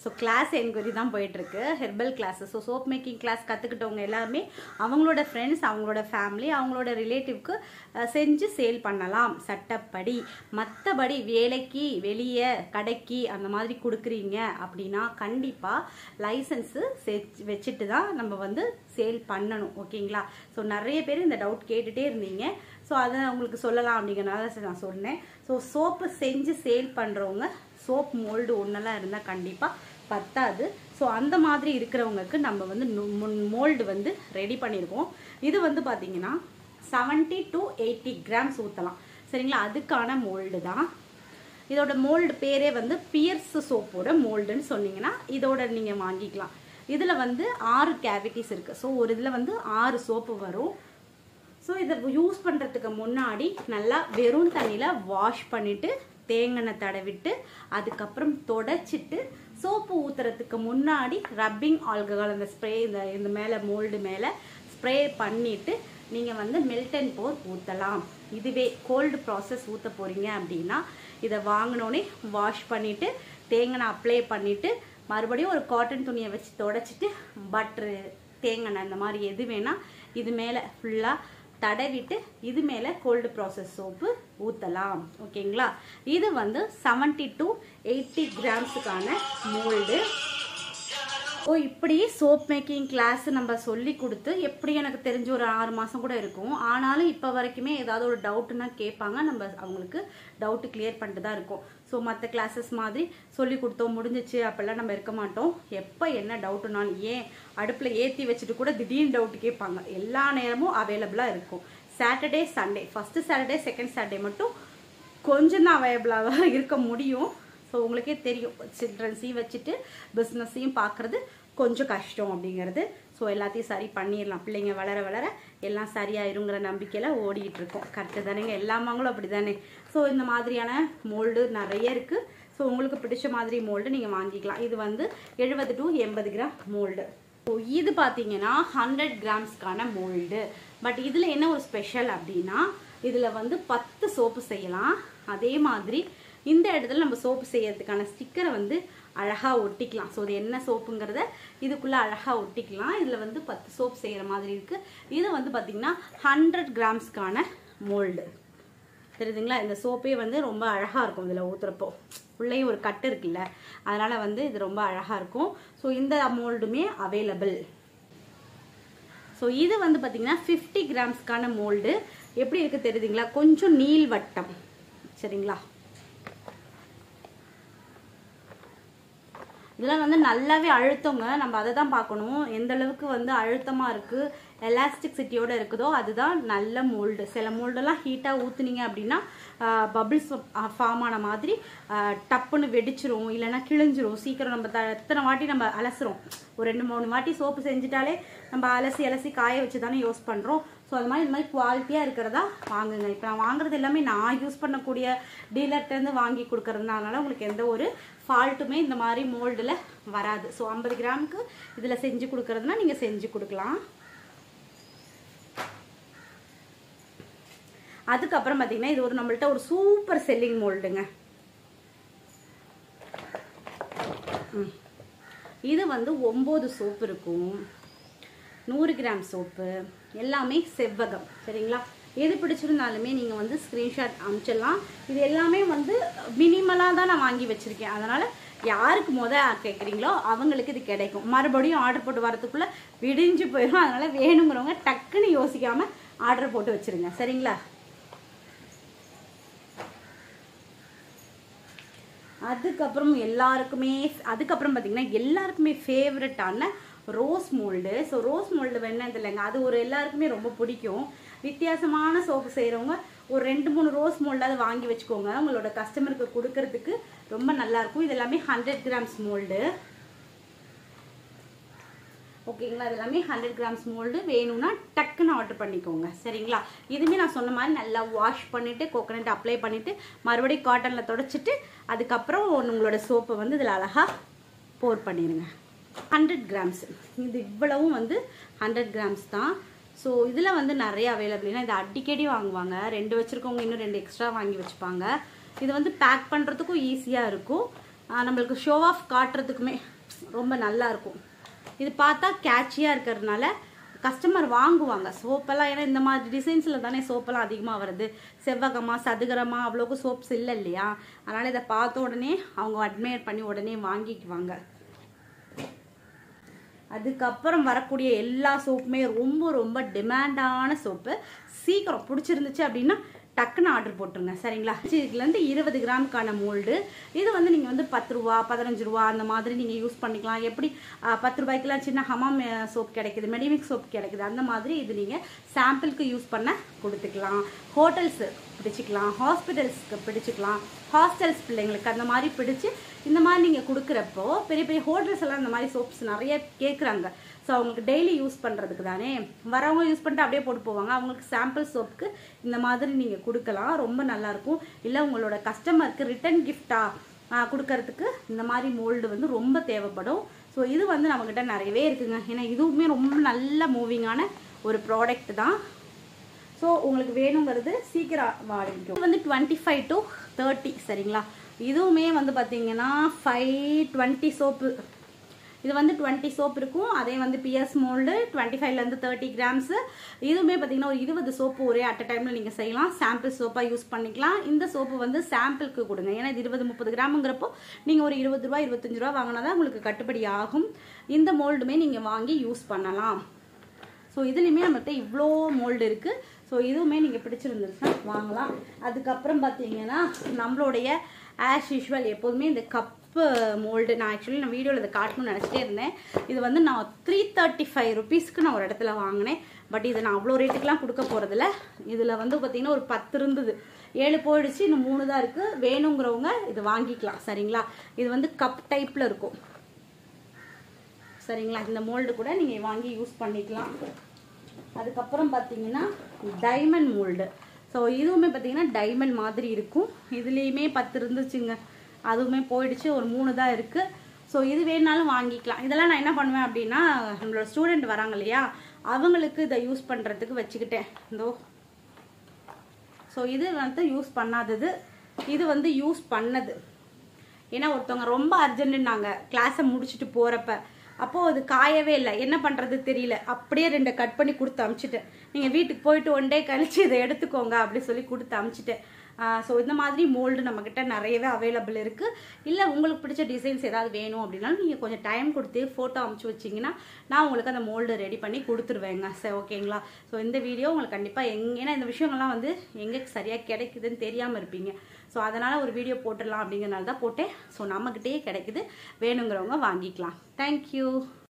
So class enquiry தான் போயிட்டுருக்கு, herbal class. So soap making class கற்றுக்கிட்டவங்க எல்லாருமே அவங்களோட ஃப்ரெண்ட்ஸ், அவங்களோட ஃபேமிலி, அவங்களோட ரிலேட்டிவ்க்கு செஞ்சு சேல் பண்ணலாம் சட்டப்படி. மற்றபடி வேலைக்கு வெளியே கடைக்கு அந்த மாதிரி கொடுக்குறீங்க அப்படின்னா கண்டிப்பாக லைசன்ஸு வச்சுட்டு தான் நம்ம வந்து சேல் பண்ணணும். ஓகேங்களா? ஸோ நிறைய பேர் இந்த டவுட் கேட்டுகிட்டே இருந்தீங்க. ஸோ அதை உங்களுக்கு சொல்லலாம் அப்படிங்கிறனால நான் சொன்னேன். ஸோ சோப்பு செஞ்சு சேல் பண்ணுறவங்க சோப் மோல்டு ஒன்றெல்லாம் இருந்தால் கண்டிப்பாக பத்தாது. ஸோ அந்த மாதிரி இருக்கிறவங்களுக்கு நம்ம வந்து மோல்டு வந்து ரெடி பண்ணியிருக்கோம். இது வந்து பார்த்தீங்கன்னா 70 to 80 கிராம்ஸ் ஊற்றலாம். சரிங்களா? அதுக்கான மோல்டு தான். இதோட மோல்டு பேரே வந்து பியர்ஸ் சோப்போட மோல்டுன்னு சொன்னீங்கன்னா இதோட நீங்கள் வாங்கிக்கலாம். இதில் வந்து 6 கேவிட்டிஸ் இருக்குது. ஸோ ஒரு இதில் வந்து 6 சோப்பு வரும். ஸோ இதை யூஸ் பண்ணுறதுக்கு முன்னாடி நல்லா வெறும் தண்ணியில் வாஷ் பண்ணிவிட்டு தேங்காய் தடவிட்டு அதுக்கப்புறம் தொடச்சிட்டு சோப்பு ஊற்றுறதுக்கு முன்னாடி ரப்பிங் ஆல்கஹால் அந்த ஸ்ப்ரே இந்த மேலே மோல்டு மேலே ஸ்ப்ரே பண்ணிவிட்டு நீங்கள் வந்து மெல்ட் அண்ட் போர் ஊற்றலாம். இதுவே கோல்டு ப்ராசஸ் ஊற்ற போகிறீங்க அப்படின்னா இதை வாங்கினோடனே வாஷ் பண்ணிவிட்டு தேங்காய் அப்ளை பண்ணிவிட்டு மறுபடியும் ஒரு காட்டன் துணியை வச்சு தொடச்சிட்டு பட்ரு தேங்காய் இந்த மாதிரி எது வேணால் இது மேலே ஃபுல்லாக தடவிட்டு இது மேலே கோல்டு ப்ராசஸ் சோப்பு ஊற்றலாம். ஓகேங்களா? இது வந்து 70 to 80 கிராம்ஸுக்கான மோல்டு. ஓ இப்படி சோப் மேக்கிங் கிளாஸ் நம்ம சொல்லி கொடுத்து எப்படி எனக்கு தெரிஞ்ச ஒரு 6 மாதம் கூட இருக்கும். ஆனாலும் இப்போ வரைக்குமே ஏதாவது ஒரு டவுட்டுன்னா கேட்பாங்க. நம்ம அவங்களுக்கு டவுட்டு கிளியர் பண்ணிட்டு தான் இருக்கோம். ஸோ மற்ற கிளாஸஸ் மாதிரி சொல்லி கொடுத்தோம் முடிஞ்சிச்சு அப்போல்லாம் நம்ம இருக்க மாட்டோம். எப்போ என்ன டவுட்டுனாலும் ஏன் அடுப்பில் ஏற்றி வச்சுட்டு கூட திடீர்னு டவுட்டு கேட்பாங்க. எல்லா நேரமும் அவைலபிளாக இருக்கும். Saturday Sunday, first Saturday second Saturday மட்டும் கொஞ்சம் தான் அவைலபிளாக இருக்க முடியும். ஸோ உங்களுக்கே தெரியும் சில்ட்ரன்ஸையும் வச்சுட்டு பிஸ்னஸையும் பார்க்குறது கொஞ்சம் கஷ்டம் அப்படிங்கிறது. ஸோ எல்லாத்தையும் சரி பண்ணிடலாம். பிள்ளைங்க வளர வளர எல்லாம் சரியாயிருங்கிற நம்பிக்கையில் ஓடிக்கிட்டு இருக்கோம். கரெக்டு தானேங்க? எல்லாமாங்களும் அப்படி தானே? ஸோ இந்த மாதிரியான மோல்டு நிறைய இருக்குது. ஸோ உங்களுக்கு பிடிச்ச மாதிரி மோல்டு நீங்கள் வாங்கிக்கலாம். இது வந்து 70 to 80 கிராம் மோல்டு. ஸோ இது பார்த்தீங்கன்னா 100 கிராம்ஸ்க்கான மோல்டு. பட் இதில் என்ன ஒரு ஸ்பெஷல் அப்படின்னா இதில் வந்து 10 சோப்பு செய்யலாம். அதே மாதிரி இந்த இடத்துல நம்ம சோப்பு செய்யறதுக்கான ஸ்டிக்கரை வந்து அழகாக ஒட்டிக்கலாம். ஸோ இது என்ன சோப்புங்கிறத இதுக்குள்ளே அழகாக ஒட்டிக்கலாம். இதில் வந்து 10 சோப்பு செய்கிற மாதிரி இருக்குது. இது வந்து பார்த்திங்கன்னா 100 கிராம்ஸ்க்கான மோல்டு. தெரியுதுங்களா? இந்த சோப்பே வந்து ரொம்ப அழகாக இருக்கும். இதில் ஊற்றுறப்போ உள்ளேயும் ஒரு கட்டு இருக்குல்ல, அதனால் வந்து இது ரொம்ப அழகாக இருக்கும். ஸோ இந்த மோல்டுமே அவைலபிள். ஸோ இது வந்து பார்த்திங்கன்னா 50 கிராம்ஸ்க்கான மோல்டு. எப்படி இருக்குது தெரியுதுங்களா? கொஞ்சம் நீள்வட்டம். சரிங்களா? இதெல்லாம் வந்து நல்லாவே அழுத்தங்க. நம்ம அதை தான் பார்க்கணும். எந்த அளவுக்கு வந்து அழுத்தமாக இருக்குது, எலாஸ்டிசிட்டியோடு இருக்குதோ அதுதான் நல்ல மோல்டு. சில மோல்டெல்லாம் ஹீட்டாக ஊற்றுனீங்க அப்படின்னா பபிள்ஸ் ஃபார்ம் ஆன மாதிரி டப்புன்னு வெடிச்சிரும், இல்லைன்னா கிழிஞ்சிரும் சீக்கிரம். நம்ம எத்தனை வாட்டி நம்ம அலசுறோம், ஒரு 2-3 வாட்டி சோப்பு செஞ்சுட்டாலே நம்ம அலசி காய வச்சு தானே யூஸ் பண்ணுறோம். ஸோ அது மாதிரி இந்த மாதிரி குவாலிட்டியாக இருக்கிறதா வாங்குங்க. இப்போ நான் வாங்குறது எல்லாமே நான் யூஸ் பண்ணக்கூடிய டீலர்கிட்டேருந்து வாங்கி கொடுக்குறதுனால உங்களுக்கு எந்த ஒரு ஃபால்ட்டுமே இந்த மாதிரி மோல்டில் வராது. ஸோ 50 கிராமுக்கு இதில் செஞ்சு கொடுக்குறதுனா நீங்கள் செஞ்சு கொடுக்கலாம். அதுக்கப்புறம் பார்த்தீங்கன்னா இது ஒரு நம்மள்ட்ட ஒரு சூப்பர் செல்லிங் மோல்டுங்க. இது வந்து 9 சோப்பு இருக்கும், 100 கிராம் சோப்பு, எல்லாமே செவ்வகம். சரிங்களா? எது பிடிச்சிருந்தாலுமே நீங்கள் வந்து ஸ்க்ரீன்ஷாட் அனுப்பிச்சிடலாம். இது எல்லாமே வந்து மினிமலாக தான் நான் வாங்கி வச்சுருக்கேன். அதனால் யாருக்கு கேட்குறீங்களோ அவங்களுக்கு இது கிடைக்கும். மறுபடியும் ஆர்டர் போட்டு வரதுக்குள்ளே விடிஞ்சு போயிடும். அதனால் வேணுங்கிறவங்க டக்குன்னு யோசிக்காமல் ஆர்டர் போட்டு வச்சுருங்க. சரிங்களா? அதுக்கப்புறம் பார்த்தீங்கன்னா எல்லாருக்குமே ஃபேவரட்டான rose mould. So rose mould வேணால் இல்லைங்க, அது ஒரு எல்லாருக்குமே ரொம்ப பிடிக்கும். வித்தியாசமான சோப்பு செய்கிறவங்க ஒரு 2-3 ரோஸ் மோல்டாவது வாங்கி வச்சுக்கோங்க. உங்களோட கஸ்டமருக்கு கொடுக்கறதுக்கு ரொம்ப நல்லாயிருக்கும். இது எல்லாமே 100 கிராம்ஸ் மோல்டு. ஓகேங்களா? இது எல்லாமே 100 கிராம்ஸ் மோல்டு. வேணும்னா டக்குன்னு ஆர்டர் பண்ணிக்கோங்க. சரிங்களா? இதுவுமே நான் சொன்ன மாதிரி நல்லா வாஷ் பண்ணிவிட்டு கோகோனட் அப்ளை பண்ணிவிட்டு மறுபடியும் காட்டனில் தொடச்சிட்டு அதுக்கப்புறம் உங்களோட சோப்பை வந்து இதில் அழகாக போர் பண்ணிடுங்க. 100 கிராம்ஸ். இது இவ்வளவும் வந்து 100 கிராம்ஸ் தான். ஸோ இதில் வந்து நிறைய அவைலபிள்னா இது அடிக்கடி வாங்குவாங்க. 2 வச்சுருக்கவங்க இன்னும் 2 எக்ஸ்ட்ரா வாங்கி வச்சுப்பாங்க. இது வந்து பேக் பண்ணுறதுக்கும் ஈஸியாக இருக்கும். நம்மளுக்கு ஷோ ஆஃப் காட்டுறதுக்குமே ரொம்ப நல்லா இருக்கும். இது பார்த்தா கேட்சியாக இருக்கிறதுனால கஸ்டமர் வாங்குவாங்க சோப்பெல்லாம். ஏன்னா இந்த மாதிரி டிசைன்ஸில் தானே சோப்பெல்லாம் அதிகமாக வருது. செவ்வகமாக சதுகரமாக அவ்வளோக்கு சோப்ஸ் இல்லை இல்லையா? அதனால் இதை பார்த்த உடனே அவங்க அட்மையர் பண்ணி உடனே வாங்கிக்குவாங்க. அதுக்கப்புறம் வரக்கூடிய எல்லா சோப்புமே ரொம்ப ரொம்ப டிமாண்டான சோப்பு. சீக்கிரம் பிடிச்சிருந்துச்சு அப்படின்னா டக்குன்னு ஆர்டர் போட்டுருங்க சரிங்களா. இதுலேருந்து 20 கிராமுக்கான மோல்டு. இது வந்து நீங்கள் வந்து 10 ரூபா 15 ரூபா அந்த மாதிரி நீங்கள் யூஸ் பண்ணிக்கலாம். எப்படி 10 ரூபாய்க்குலாம் சின்ன ஹமாம் சோப் கிடைக்குது, மெடிமிக் சோப் கிடைக்குது, அந்த மாதிரி இது நீங்கள் சாம்பிளுக்கு யூஸ் பண்ண கொடுத்துக்கலாம். ஹோட்டல்ஸு பிடிச்சிக்கலாம், ஹாஸ்பிட்டல்ஸ்க்கு பிடிச்சிக்கலாம், ஹாஸ்டல்ஸ் பிள்ளைங்களுக்கு அந்த மாதிரி பிடிச்சி இந்த மாதிரி நீங்கள் கொடுக்குறப்போ பெரிய பெரிய ஹோட்டல்ஸ் எல்லாம் இந்த மாதிரி சோப்ஸ் நிறைய கேட்குறாங்க. ஸோ அவங்களுக்கு டெய்லி யூஸ் பண்ணுறதுக்கு தானே, வரவங்க யூஸ் பண்ணிட்டு அப்படியே போட்டு போவாங்க. அவங்களுக்கு சாம்பிள் சோப்புக்கு இந்த மாதிரி நீங்கள் கொடுக்கலாம், ரொம்ப நல்லாயிருக்கும். இல்லை உங்களோட கஸ்டமருக்கு ரிட்டன் கிஃப்டாக கொடுக்கறதுக்கு இந்த மாதிரி மோல்டு வந்து ரொம்ப தேவைப்படும். ஸோ இது வந்து நம்மக்கிட்ட நிறையவே இருக்குங்க. ஏன்னா இதுவுமே ரொம்ப நல்ல மூவிங்கான ஒரு ப்ராடக்ட் தான். ஸோ உங்களுக்கு வேணுங்கிறது சீக்கிரம் வாங்கிக்கும். இது வந்து 25 to 30 சரிங்களா. இதுவுமே வந்து பார்த்தீங்கன்னா 520 சோப்பு. இது வந்து 20 சோப் இருக்கும். அதே வந்து பிஎஸ் மோல்டு 25லேருந்து 30 கிராம்ஸு. இதுவுமே பார்த்தீங்கன்னா ஒரு 20 சோப்பு ஒரே அட் அ டைமில் நீங்கள் செய்யலாம். சாம்பிள் சோப்பாக யூஸ் பண்ணிக்கலாம். இந்த சோப்பு வந்து சாம்பிளுக்கு கொடுங்க. ஏன்னா இது 20-30 கிராமுங்கிறப்போ நீங்கள் ஒரு 20 ரூபா 25 ரூபா வாங்கினா தான் உங்களுக்கு கட்டுப்படி ஆகும். இந்த மோல்டுமே நீங்கள் வாங்கி யூஸ் பண்ணலாம். ஸோ இதுலேயுமே நம்மகிட்ட இவ்வளோ மோல்டு இருக்குது. ஸோ இதுவுமே நீங்கள் பிடிச்சிருந்துச்சுன்னா வாங்கலாம். அதுக்கப்புறம் பார்த்தீங்கன்னா நம்மளுடைய ஆஸ் யூஷுவல் எப்போதுமே இந்த கப்பு மோல்டு, நான் ஆக்சுவலி நான் வீடியோவில் இதை காட்டணும்னு நினச்சிட்டே இருந்தேன். இது வந்து நான் 335 ருபீஸ்க்கு நான் ஒரு இடத்துல வாங்கினேன். பட் இதை நான் அவ்வளோ ரேட்டுக்கெலாம் கொடுக்க போகிறதில்ல. இதில் வந்து பார்த்திங்கன்னா ஒரு 10 இருந்தது, 7 போயிடுச்சு, இன்னும் 3 தான் இருக்குது. வேணுங்கிறவங்க இது வாங்கிக்கலாம் சரிங்களா. இது வந்து கப் டைப்பில் இருக்கும் சரிங்களா. இந்த மோல்டு கூட நீங்கள் வாங்கி யூஸ் பண்ணிக்கலாம். அதுக்கப்புறம் பார்த்தீங்கன்னா டைமண்ட் மோல்டு. ஸோ இதுவுமே பார்த்தீங்கன்னா டைமண்ட் மாதிரி இருக்கும். இதுலேயுமே 10 இருந்துச்சுங்க, அதுவுமே போயிடுச்சு, ஒரு 3 தான் இருக்குது. ஸோ இது வேணுனாலும் வாங்கிக்கலாம். இதெல்லாம் நான் என்ன பண்ணுவேன் அப்படின்னா, நம்மளோட ஸ்டூடெண்ட் வராங்க இல்லையா, அவங்களுக்கு இதை யூஸ் பண்ணுறதுக்கு வச்சுக்கிட்டேன். இதோ ஸோ இது வந்து யூஸ் பண்ணாதது, இது வந்து யூஸ் பண்ணது. ஏன்னா ஒருத்தவங்க ரொம்ப அர்ஜென்ட்டுன்னாங்க கிளாஸை முடிச்சுட்டு போகிறப்ப, அப்போது அது காயவே இல்லை, என்ன பண்ணுறது தெரியல, அப்படியே 2 கட் பண்ணி கொடுத்து அமுச்சிட்டேன். நீங்கள் வீட்டுக்கு போயிட்டு 1 டே கழிச்சு இதை எடுத்துக்கோங்க அப்படி சொல்லி கொடுத்து அமுச்சிட்டேன். ஸோ இந்த மாதிரி மோல்டு நம்மக்கிட்ட நிறையவே அவைலபிள் இருக்குது. இல்லை உங்களுக்கு பிடிச்ச டிசைன்ஸ் ஏதாவது வேணும் அப்படின்னாலும் நீங்கள் கொஞ்சம் டைம் கொடுத்து ஃபோட்டோ அமுச்சு வச்சிங்கன்னா நான் உங்களுக்கு அந்த மோல்டு ரெடி பண்ணி கொடுத்துருவேங்க. சரி ஓகேங்களா. ஸோ இந்த வீடியோ உங்களுக்கு கண்டிப்பாக ஏன்னா இந்த விஷயங்கள்லாம் வந்து எங்கே சரியாக கிடைக்குதுன்னு தெரியாமல் இருப்பீங்க. ஸோ அதனால் ஒரு வீடியோ போட்டுடலாம் அப்படிங்கிறனால தான் போட்டேன். ஸோ நம்மக்கிட்டே கிடைக்குது, வேணுங்கிறவங்க வாங்கிக்கலாம். தேங்க்யூ.